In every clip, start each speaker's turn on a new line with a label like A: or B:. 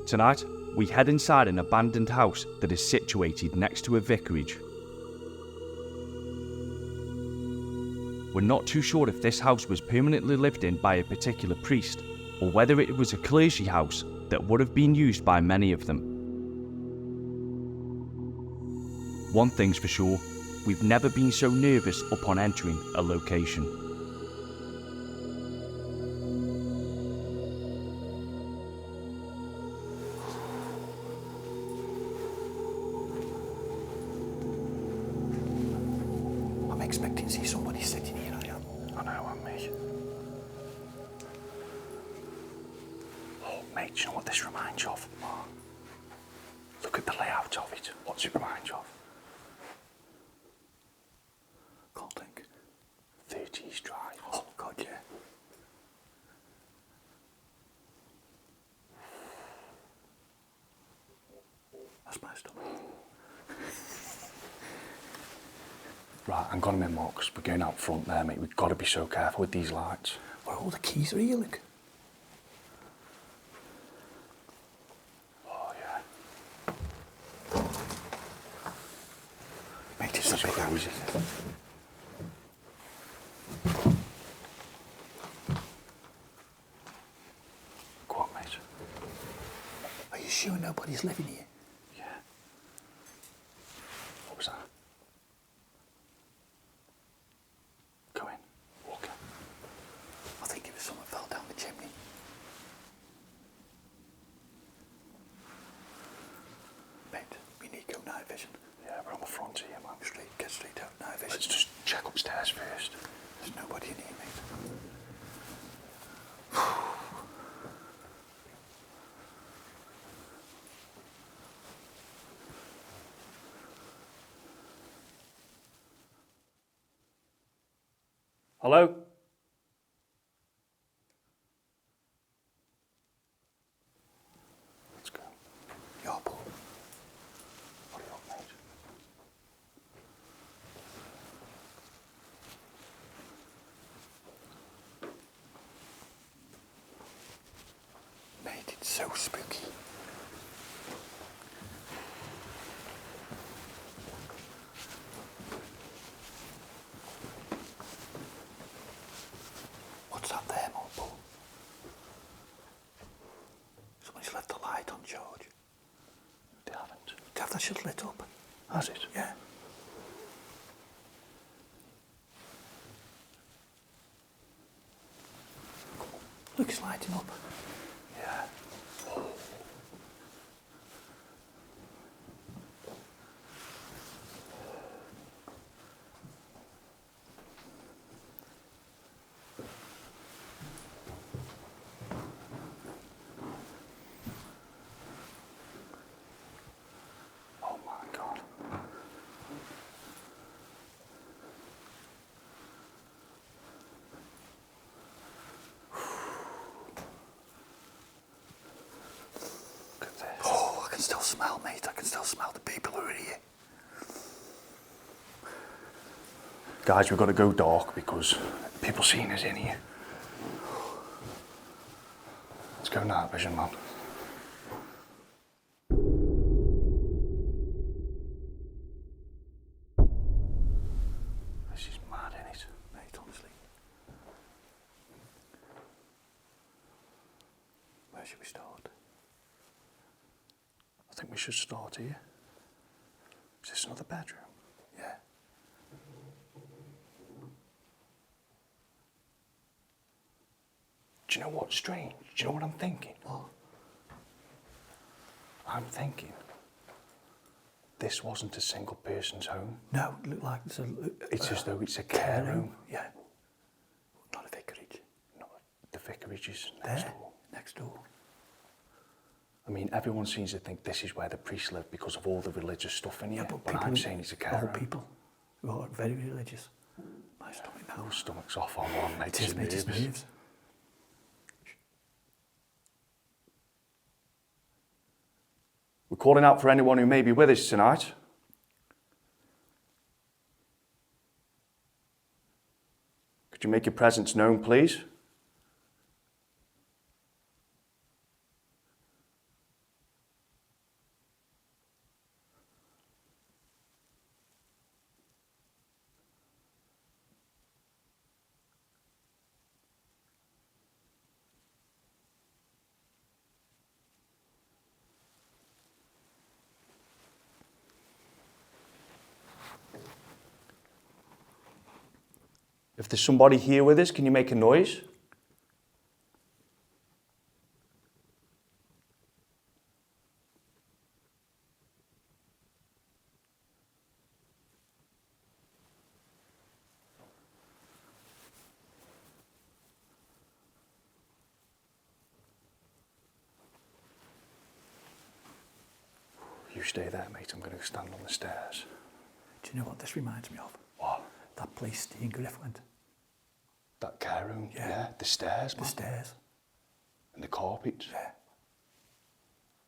A: Tonight, we head inside an abandoned house that is situated next to a vicarage. We're not too sure if this house was permanently lived in by a particular priest, or whether it was a clergy house that would have been used by many of them. One thing's for sure, we've never been so nervous upon entering a location.
B: I'm expecting to see somebody sitting here, I am.
C: I know, I'm me. Oh, mate, do you know what this reminds you of? Look at the layout of it. What's it remind you of?
B: Can't think.
C: 30s Drive.
B: Oh, God, yeah. That's my stomach.
C: Right, I'm gonna in more because we're going out front there, mate. We've got to be so careful with these lights.
B: Well, all the keys are here, look.
C: Oh, yeah.
B: Mate, it's a big house, isn't it?
C: Go on, mate.
B: Are you sure nobody's living here?
C: Yeah. What was that? Go in. Walk in.
B: I think it was someone fell down the chimney. Mate, we need to go night vision.
C: Yeah, we're on the front here, man.
B: Get straight out night vision.
C: Let's just check upstairs first.
B: There's nobody in here, mate.
C: Hello? Let's go.
B: You're Paul.
C: What are you up, mate?
B: Mate, it's so spooky. What's that there, Paul? Somebody's left the light on, George.
C: They haven't.
B: They have that shit lit up.
C: Has it?
B: Yeah. Look, it's lighting up.
C: Yeah. Oh my God. Look at this.
B: Oh, I can still smell, mate. I can still smell the people who are here.
C: Guys, we've got to go dark because people seeing us in here. Let's go night vision, man. This is mad, isn't it?
B: Mate, honestly. Where should we start?
C: I think we should start here. Is this another bedroom?
B: Yeah.
C: Do you know what's strange? Do you know what I'm thinking?
B: What?
C: I'm thinking this wasn't a single person's home.
B: No, it looked like it's a...
C: It's as though it's a care room.
B: Yeah. Not a vicarage.
C: Not the vicarage is next
B: There,
C: door.
B: next door.
C: I mean, everyone seems to think this is where the priests live because of all the religious stuff in here. But I'm saying it's a care room.
B: People who are very religious. My stomach now.
C: Your stomach's off on one, mate.
B: It is, mate, it's nerves.
C: We're calling out for anyone who may be with us tonight. Could you make your presence known, please? If there's somebody here with us, can you make a noise? You stay there, mate. I'm going to stand on the stairs.
B: Do you know what this reminds me of?
C: What?
B: That place Steve Griff went.
C: That care room?
B: Yeah.
C: The stairs, man.
B: The stairs.
C: And the carpets.
B: Yeah.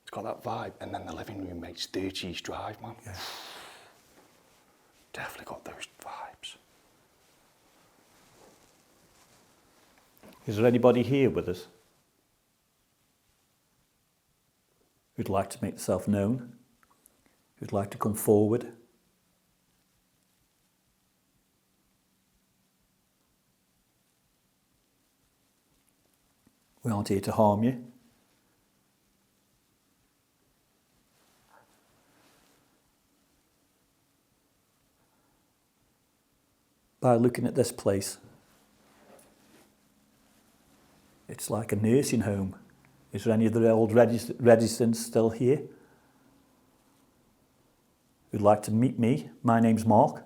C: It's got that vibe. And then the living room, mate. It's 30 East Drive, man.
B: Yeah.
C: Definitely got those vibes.
B: Is there anybody here with us who'd like to make themselves known? Who'd like to come forward? We aren't here to harm you. By looking at this place, it's like a nursing home. Is there any of the old residents still here who'd like to meet me? My name's Mark.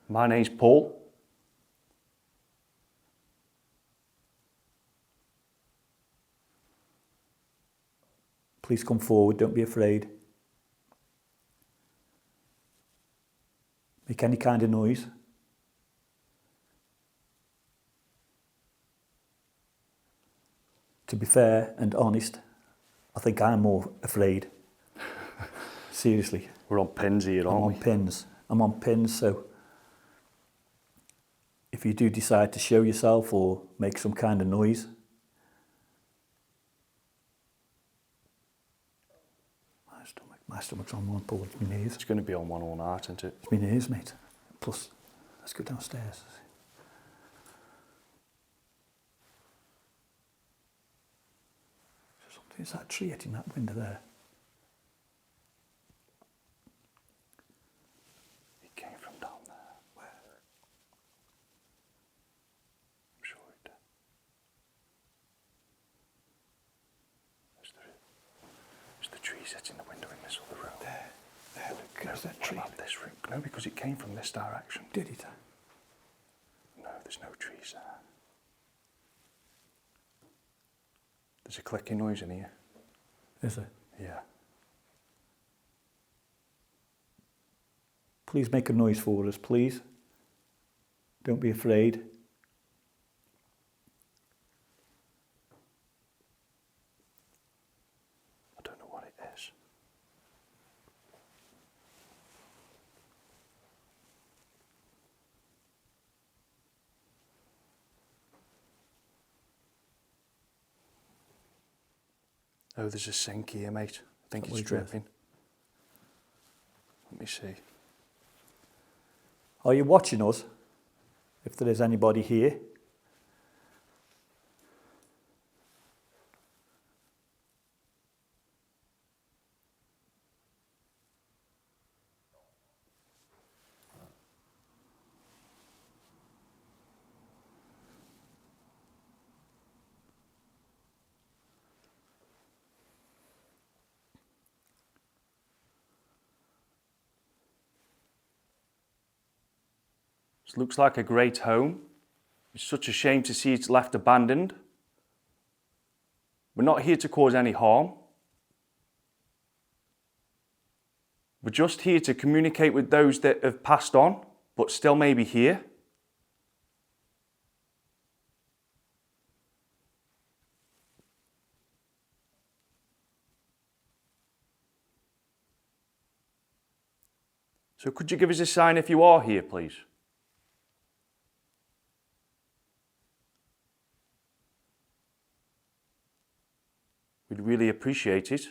C: My name's Paul.
B: Please come forward, don't be afraid. Make any kind of noise. To be fair and honest, I think I'm more afraid. Seriously.
C: We're on pins here, aren't
B: I'm
C: we?
B: on pins. I'm on pins, so if you do decide to show yourself or make some kind of noise, my stomach's on one pull, it's my knees.
C: It's going to be on one all night, isn't it?
B: It's my knees, mate. Plus, let's go downstairs. Is that tree hitting that window there?
C: It came from down there.
B: Where?
C: I'm sure it did. There's the tree hitting the window in this other room.
B: There. Look, there's that tree.
C: About this room. No, because it came from this direction.
B: Did it?
C: No, there's no trees there. There's a clicking noise in here.
B: Is it?
C: Yeah.
B: Please make a noise for us, please. Don't be afraid.
C: I don't know what it is. Oh, there's a sink here, mate. I think
B: What
C: it's
B: is this?
C: dripping. Let me see.
B: Are you watching us? If there is anybody here.
C: This looks like a great home. It's such a shame to see it's left abandoned. We're not here to cause any harm. We're just here to communicate with those that have passed on, but still may be here. So could you give us a sign if you are here, please? We'd really appreciate it.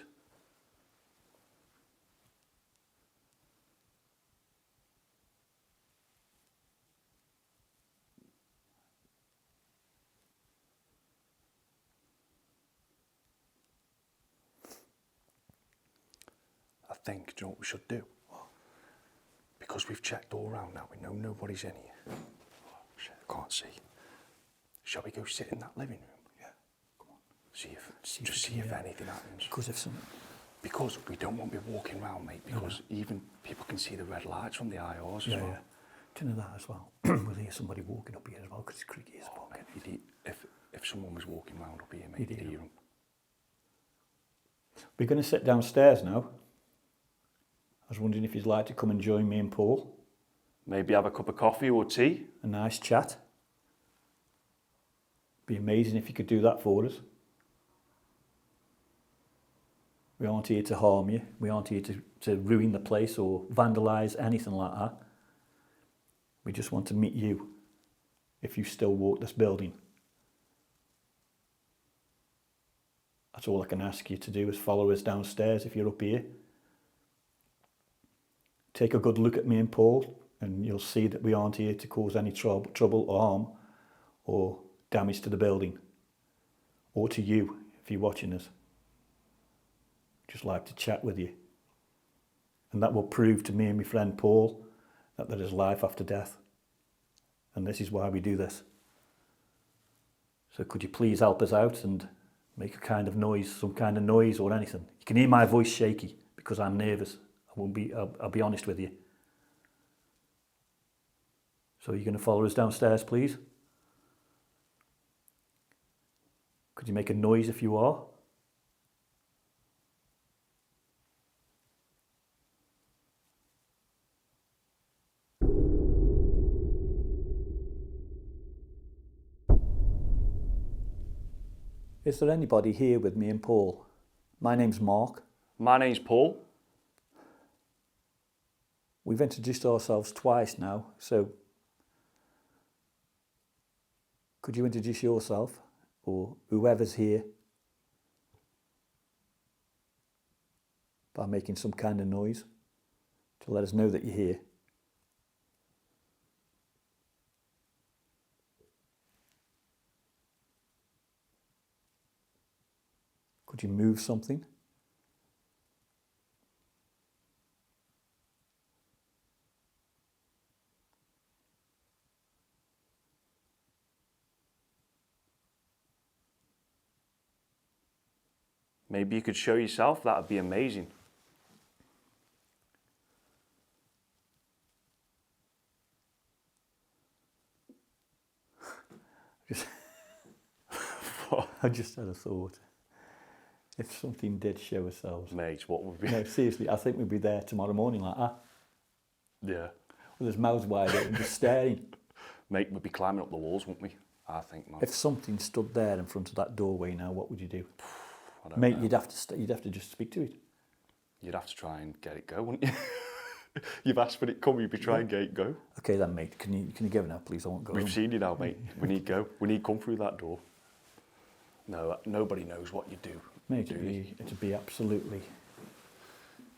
C: I think, do you know what we should do? Because we've checked all around now, we know nobody's in here. can't see. Shall we go sit in that living room?
B: Yeah. Come on.
C: See if anything happens.
B: Because
C: we don't want to be walking around, mate, because even people can see the red lights from the IRs as well.
B: Yeah. Do you know that as well? We'll hear somebody walking up here as well, because it's creaky as well.
C: Mate, if someone was walking around up here, mate, you'd hear them.
B: We're going to sit downstairs now. I was wondering if you'd like to come and join me and Paul.
C: Maybe have a cup of coffee or tea.
B: A nice chat. Be amazing if you could do that for us. We aren't here to harm you. We aren't here to ruin the place or vandalise anything like that. We just want to meet you if you still walk this building. That's all I can ask you to do is follow us downstairs if you're up here. Take a good look at me and Paul and you'll see that we aren't here to cause any trouble or harm or damage to the building or to you if you're watching us. Just like to chat with you. And that will prove to me and my friend Paul that there is life after death. And this is why we do this. So could you please help us out and make a kind of noise, some kind of noise or anything. You can hear my voice shaky because I'm nervous. I'll be honest with you. So you're going to follow us downstairs, please? Could you make a noise if you are? Is there anybody here with me and Paul? My name's Mark.
C: My name's Paul.
B: We've introduced ourselves twice now, so could you introduce yourself or whoever's here by making some kind of noise to let us know that you're here? Could you move something?
C: Maybe you could show yourself, that would be amazing.
B: I just had a thought. If something did show ourselves.
C: Mate, what would be...
B: No, seriously, I think we'd be there tomorrow morning like that.
C: Yeah.
B: With his mouth wide open, just staring.
C: Mate, we'd be climbing up the walls, wouldn't we? I think, man.
B: If something stood there in front of that doorway now, what would you do?
C: I don't
B: Mate,
C: know.
B: you'd have to just speak to it.
C: You'd have to try and get it go, wouldn't you? You've asked for it come, you'd be trying to get it go.
B: Okay then, mate, can you give it now, please? I won't go
C: We've
B: home.
C: seen you now, mate. We need go. We need come through that door. No, nobody knows what you do.
B: Mate, it'd be absolutely...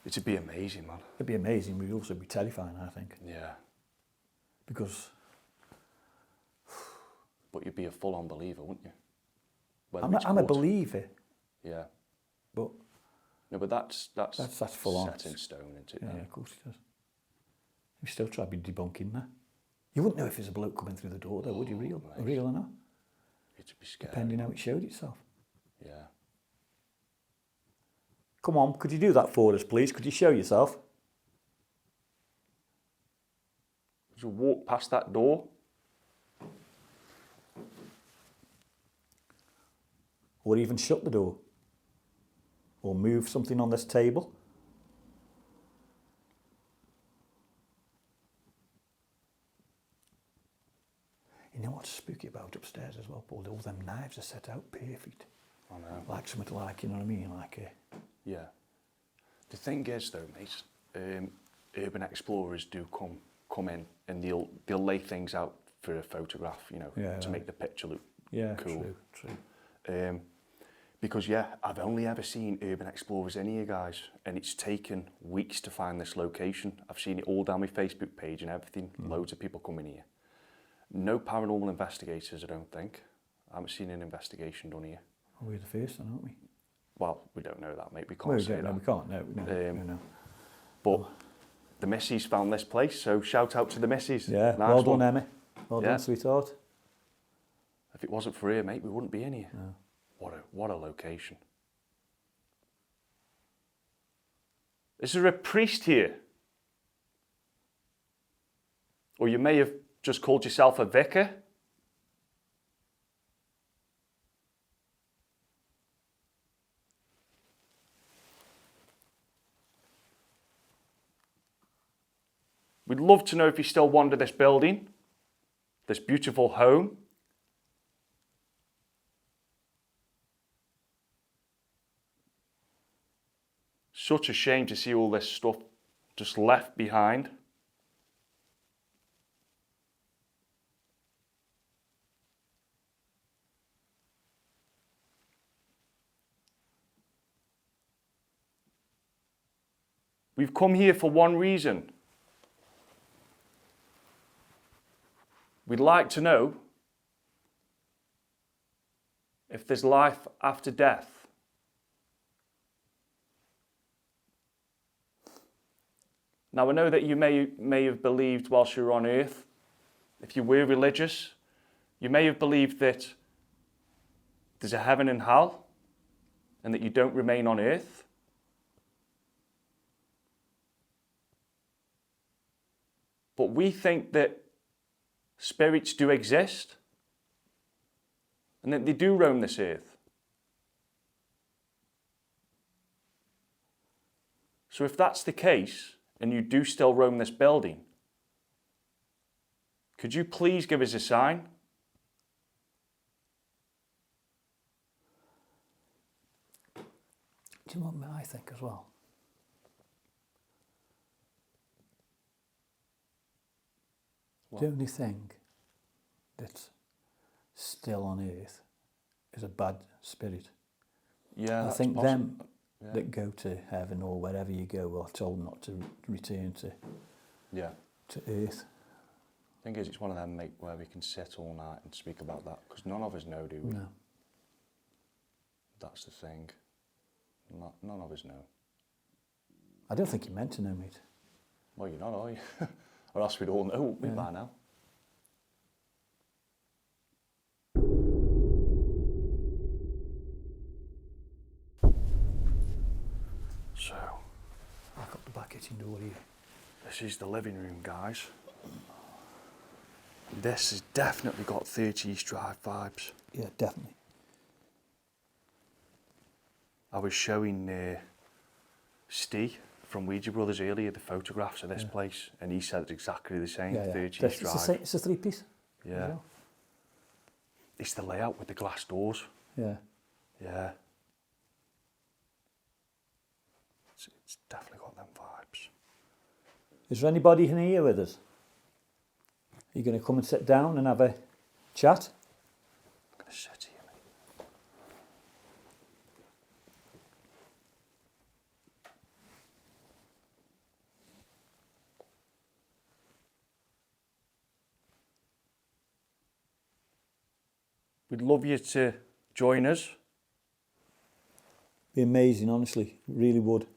C: It'd be amazing, man.
B: It'd be amazing, we'd also be terrifying, I think.
C: Yeah.
B: Because...
C: But you'd be a full-on believer, wouldn't you?
B: I'm a believer.
C: Yeah.
B: But...
C: No, but that's
B: full on.
C: set in stone, isn't it?
B: Yeah, of course it does. We still try to be debunking that. You wouldn't know if there's a bloke coming through the door though, would you? Real or not?
C: It'd be scary.
B: Depending how it showed itself.
C: Yeah.
B: Come on, could you do that for us, please? Could you show yourself?
C: Could you walk past that door?
B: Or even shut the door? Or move something on this table? You know what's spooky about upstairs as well, Paul? All them knives are set out perfect.
C: I know.
B: Like something like, you know what I mean? Like a...
C: Yeah. The thing is though, mate, urban explorers do come in and they'll lay things out for a photograph, you know, to make the picture look cool.
B: True.
C: Because yeah, I've only ever seen urban explorers in here, guys, and it's taken weeks to find this location. I've seen it all down my Facebook page and everything. Loads of people coming here. No paranormal investigators, I don't think. I haven't seen an investigation done here.
B: Well, we're the first one, aren't we?
C: Well, we don't know that, mate. We can't say that.
B: We can't, no.
C: But the missus found this place, so shout out to the missus.
B: Yeah,
C: Nice
B: well done,
C: one.
B: Emmy. Well done, sweetheart.
C: it wasn't for here, mate, we wouldn't be in here.
B: No.
C: What a location. Is there a priest here? Or you may have just called yourself a vicar? We'd love to know if you still wander this building, this beautiful home. Such a shame to see all this stuff just left behind. We've come here for one reason. We'd like to know if there's life after death. Now, I know that you may have believed whilst you were on earth, if you were religious, you may have believed that there's a heaven and hell and that you don't remain on earth. But we think that spirits do exist and that they do roam this earth. So if that's the case, and you do still roam this building, could you please give us a sign?
B: Do you know what I think as well?
C: What?
B: The only thing that's still on earth is a bad spirit.
C: Yeah,
B: I
C: that's
B: think
C: possible.
B: them
C: Yeah.
B: that go to heaven or wherever you go are told not to return to earth.
C: Thing is, it's one of them, mate, where we can sit all night and speak about that, because none of us know, do we?
B: No.
C: That's the thing. None of us know.
B: I don't think you're meant to know, mate.
C: Well, you're not, are you? Or else we'd all know, wouldn't we, by now? So,
B: I've got the back kitchen door here.
C: this is the living room, guys. This has definitely got 30 East Drive vibes.
B: Yeah, definitely.
C: I was showing Steve from Ouija Brothers earlier the photographs of this place, and he said it's exactly the same, 30 East
B: It's,
C: Drive.
B: it's a three-piece.
C: Yeah. It's the layout with the glass doors.
B: Yeah.
C: Yeah. It's definitely got them vibes.
B: Is there anybody in here with us? Are you going to come and sit down and have a chat?
C: I'm going to sit here, mate. We'd love you to join us.
B: Be amazing, honestly. Really would.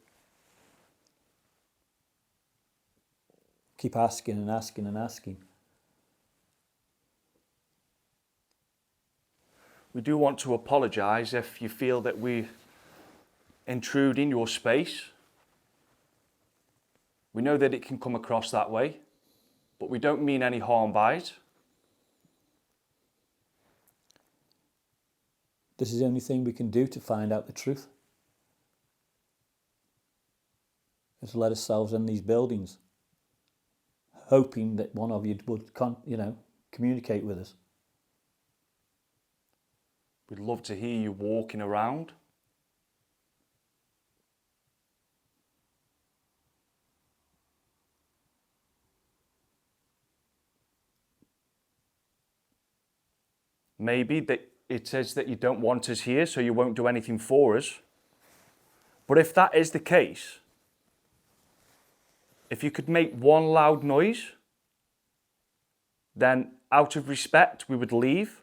B: Keep asking and asking and asking.
C: We do want to apologise if you feel that we intrude in your space. We know that it can come across that way, but we don't mean any harm by it.
B: This is the only thing we can do to find out the truth. Is let ourselves in these buildings, hoping that one of you would, communicate with us.
C: We'd love to hear you walking around. Maybe that it says that you don't want us here, so you won't do anything for us. But if that is the case, if you could make one loud noise, then out of respect, we would leave.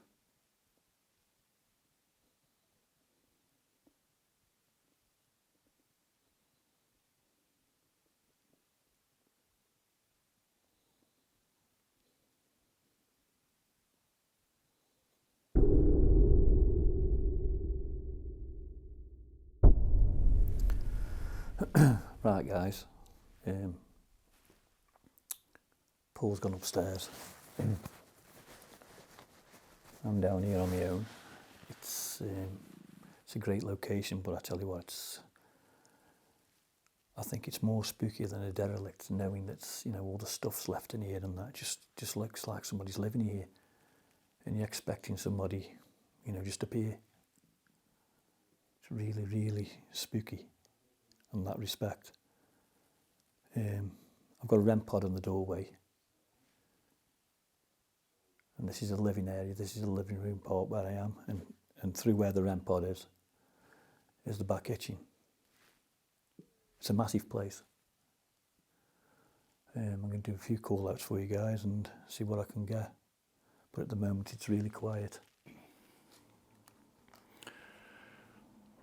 B: Right, guys. Paul's gone upstairs. I'm down here on my own. It's a great location, but I tell you what, I think it's more spooky than a derelict, knowing that, you know, all the stuff's left in here and that just looks like somebody's living here, and you're expecting somebody, you know, just appear. It's really, really spooky in that respect. I've got a REM pod in the doorway, and this is a living area. This is the living room part where I am, and through where the REM pod is the back kitchen. It's a massive place. I'm going to do a few call outs for you guys and see what I can get, but at the moment it's really quiet.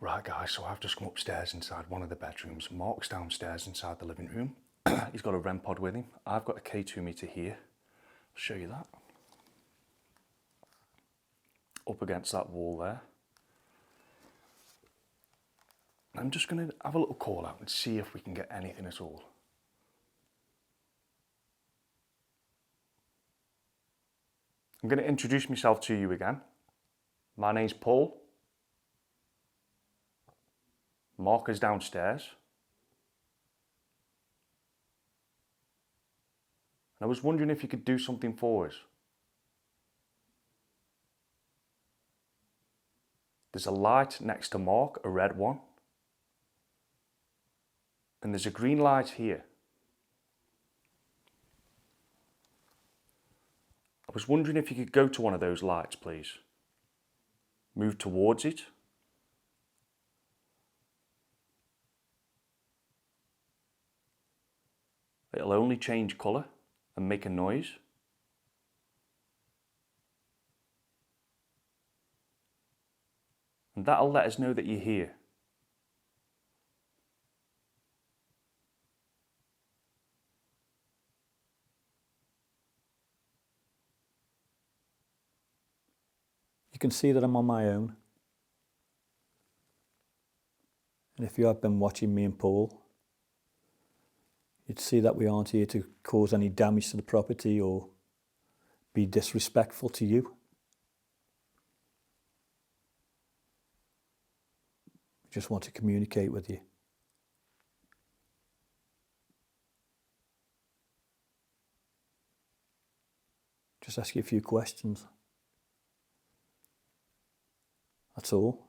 C: Right, guys, so I've just come upstairs inside one of the bedrooms. Mark's downstairs inside the living room. He's got a REM pod with him. I've got a K2 meter here. I'll show you that. Up against that wall there. I'm just going to have a little call out and see if we can get anything at all. I'm going to introduce myself to you again. My name's Paul. Mark is downstairs. And I was wondering if you could do something for us. There's a light next to Mark, a red one. And there's a green light here. I was wondering if you could go to one of those lights, please. Move towards it. It'll only change colour and make a noise. And that'll let us know that you're here.
B: You can see that I'm on my own. And if you have been watching me and Paul, you'd see that we aren't here to cause any damage to the property or be disrespectful to you. We just want to communicate with you. Just ask you a few questions. That's all.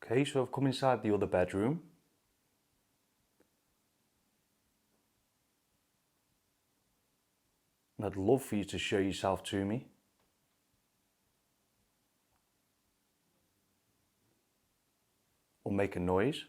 C: Okay, so I've come inside the other bedroom. And I'd love for you to show yourself to me. Or make a noise.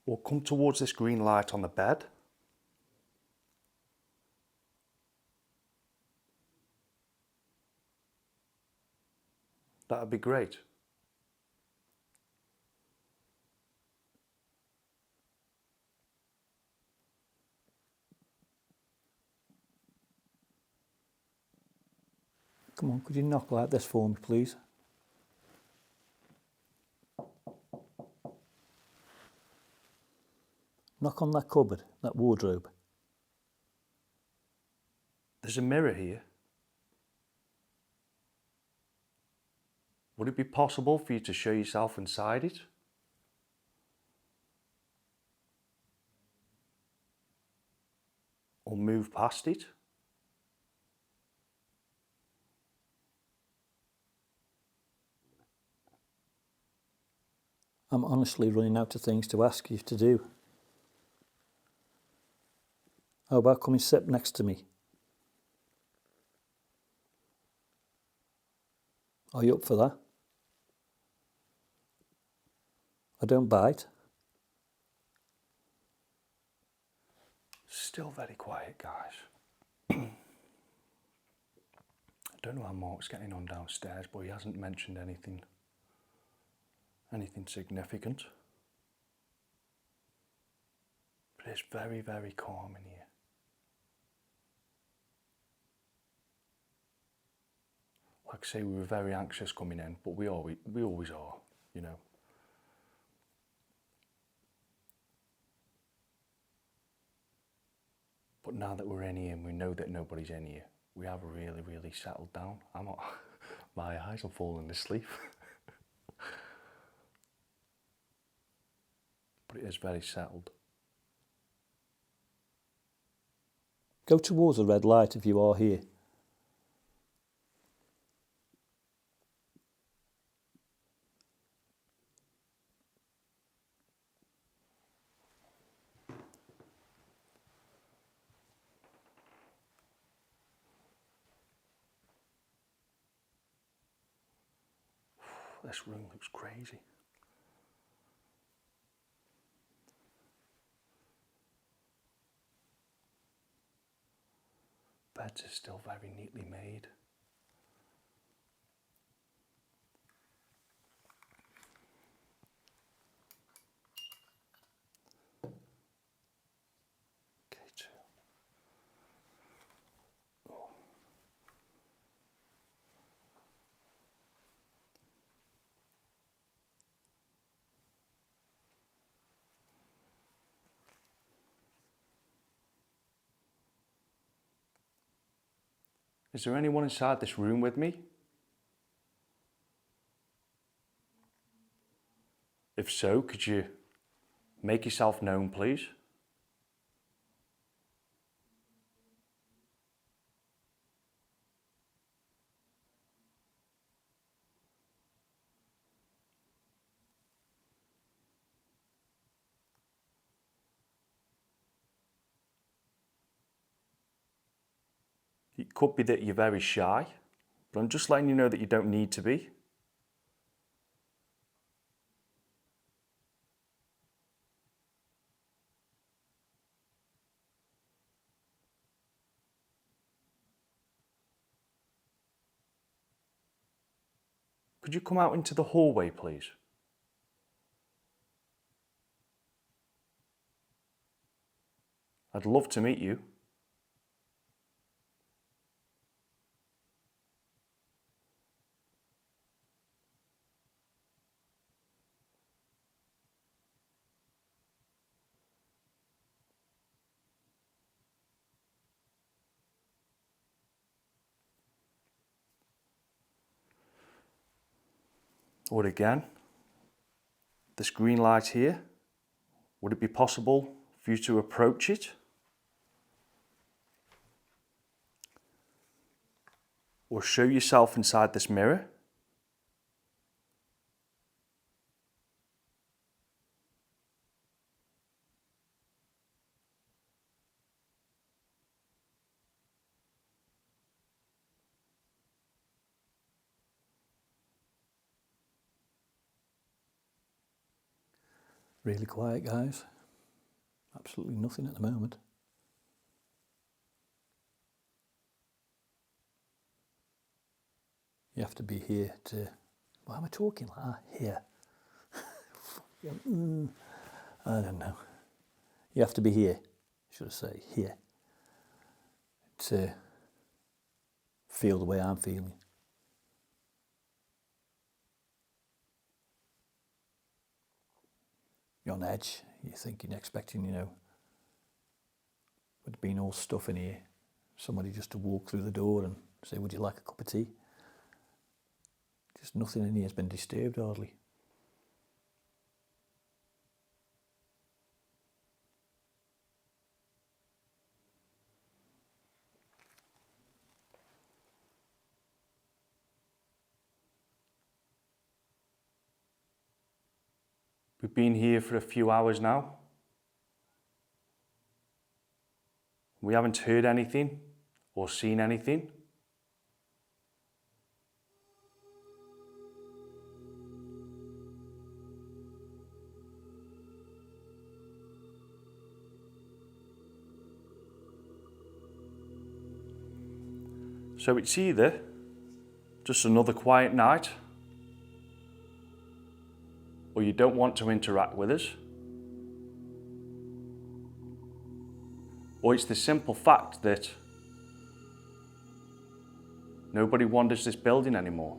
C: Or come towards this green light on the bed. That'd be great.
B: Come on, could you knock like this for me, please? Knock on that cupboard, that wardrobe.
C: There's a mirror here. Would it be possible for you to show yourself inside it? Or move past it?
B: I'm honestly running out of things to ask you to do. How about come and sit next to me? Are you up for that? I don't bite.
C: Still very quiet, guys. I don't know how Mark's getting on downstairs, but he hasn't mentioned anything significant. But it's very, very calm in here. Like I say, we were very anxious coming in, but we always are, you know. But now that we're in here and we know that nobody's in here, we have really, really settled down. My eyes are falling asleep. But it is very settled.
B: Go towards the red light if you are here.
C: This room looks crazy. Beds are still very neatly made. Okay, oh. Is there anyone inside this room with me? If so, could you make yourself known, please? It could be that you're very shy, but I'm just letting you know that you don't need to be. Could you come out into the hallway, please? I'd love to meet you. Or again, this green light here, would it be possible for you to approach it? Or show yourself inside this mirror?
B: Really quiet, guys. Absolutely nothing at the moment. You have to be here to... Why am I talking like that? Here. I don't know. You have to be here, should I say, here, to feel the way I'm feeling. You're on edge. You're thinking, expecting, you know, with being all stuff in here, somebody just to walk through the door and say, would you like a cup of tea? Just nothing in here has been disturbed hardly.
C: We've been here for a few hours now. We haven't heard anything or seen anything. So it's either just another quiet night, or you don't want to interact with us, or it's the simple fact that nobody wanders this building anymore.